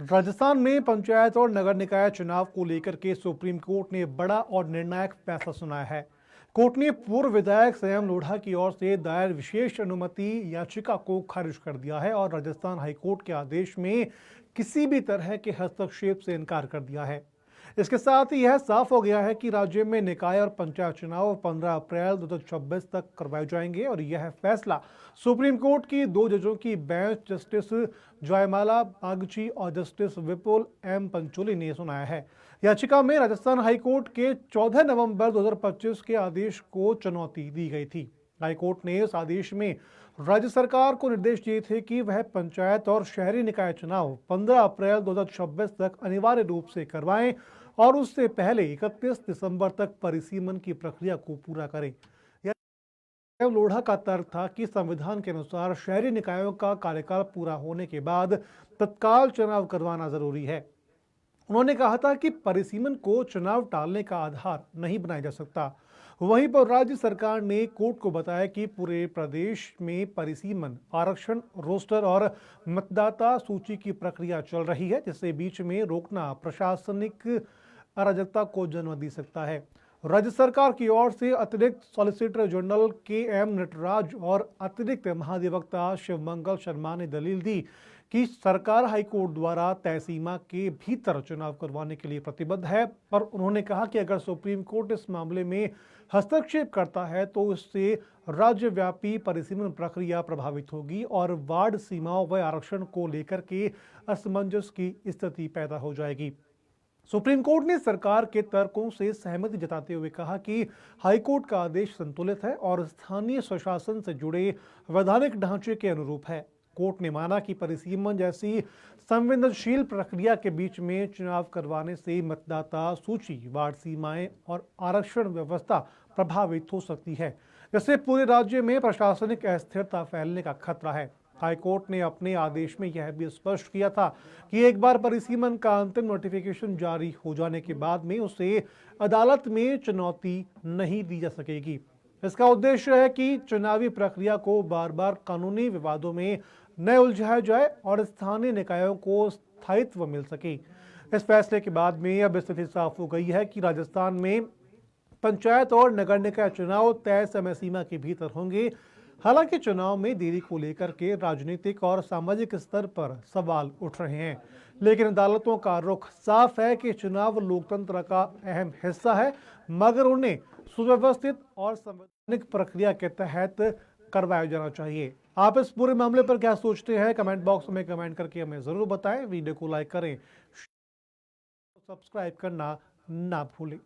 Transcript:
राजस्थान में पंचायत और नगर निकाय चुनाव को लेकर के सुप्रीम कोर्ट ने बड़ा और निर्णायक फैसला सुनाया है। कोर्ट ने पूर्व विधायक संयम लोढ़ा की ओर से दायर विशेष अनुमति याचिका को खारिज कर दिया है और राजस्थान हाईकोर्ट के आदेश में किसी भी तरह के हस्तक्षेप से इनकार कर दिया है। इसके साथ ही यह साफ हो गया है कि राज्य में निकाय और पंचायत चुनाव 15 अप्रैल 2026 तक करवाए जाएंगे और यह फैसला सुप्रीम कोर्ट की 2 जजों की बेंच जस्टिस जयमाला बागची और जस्टिस विपुल एम पंचोली ने सुनाया है। याचिका में राजस्थान हाईकोर्ट के 14 नवंबर 2025 के आदेश को चुनौती दी गई थी। हाईकोर्ट ने इस आदेश में राज्य सरकार को निर्देश दिए थे कि वह पंचायत और शहरी निकाय चुनाव 15 अप्रैल 2026 तक अनिवार्य रूप से करवाएं और उससे पहले 31 दिसंबर तक परिसीमन की प्रक्रिया को पूरा करें। लोढ़ा का तर्क था कि संविधान के अनुसार शहरी निकायों का कार्यकाल पूरा होने के बाद तत्काल चुनाव करवाना जरूरी है। उन्होंने कहा था कि परिसीमन को चुनाव टालने का आधार नहीं बनाया जा सकता। वहीं पर राज्य सरकार ने कोर्ट को बताया कि पूरे प्रदेश में परिसीमन, आरक्षण, रोस्टर और मतदाता सूची की प्रक्रिया चल रही है, जिससे बीच में रोकना प्रशासनिक अराजकता को जन्म दे सकता है। राज्य सरकार की ओर से अतिरिक्त सॉलिसिटर जनरल के.एम. नटराज और अतिरिक्त महाधिवक्ता शिवमंगल शर्मा ने दलील दी कि सरकार हाईकोर्ट द्वारा तय सीमा के भीतर चुनाव करवाने के लिए प्रतिबद्ध है, और उन्होंने कहा कि अगर सुप्रीम कोर्ट इस मामले में हस्तक्षेप करता है तो इससे राज्यव्यापी परिसीमन प्रक्रिया प्रभावित होगी और वार्ड सीमाओं व आरक्षण को लेकर के असमंजस की स्थिति पैदा हो जाएगी। सुप्रीम कोर्ट ने सरकार के तर्कों से सहमति जताते हुए कहा कि हाईकोर्ट का आदेश संतुलित है और स्थानीय स्वशासन से जुड़े वैधानिक ढांचे के अनुरूप है। कोर्ट ने माना कि परिसीमन जैसी संवेदनशील प्रक्रिया के बीच में चुनाव करवाने से मतदाता सूची, वार्ड सीमाएं और आरक्षण व्यवस्था प्रभावित हो सकती है, जिससे पूरे राज्य में प्रशासनिक अस्थिरता फैलने का खतरा है। हाईकोर्ट ने अपने आदेश में यह भी स्पष्ट किया था कि एक बार परिसीमन का अंतिम नोटिफिकेशन जारी हो जाने के बाद में उसे अदालत में चुनौती नहीं दी जा सकेगी। इसका उद्देश्य है कि चुनावी प्रक्रिया को बार बार कानूनी विवादों में न उलझाया जाए और स्थानीय निकायों को स्थायित्व मिल सके। इस फैसले के बाद में अब स्थिति साफ हो गई है कि राजस्थान में पंचायत और नगर निकाय चुनाव तय समय सीमा के भीतर होंगे। हालांकि चुनाव में देरी को लेकर के राजनीतिक और सामाजिक स्तर पर सवाल उठ रहे हैं, लेकिन अदालतों का रुख साफ है कि चुनाव लोकतंत्र का अहम हिस्सा है, मगर उन्हें सुव्यवस्थित और संवैधानिक प्रक्रिया के तहत करवाया जाना चाहिए। आप इस पूरे मामले पर क्या सोचते हैं? कमेंट बॉक्स में कमेंट करके हमें जरूर बताएं। वीडियो को लाइक करें, सब्सक्राइब करना ना भूलें।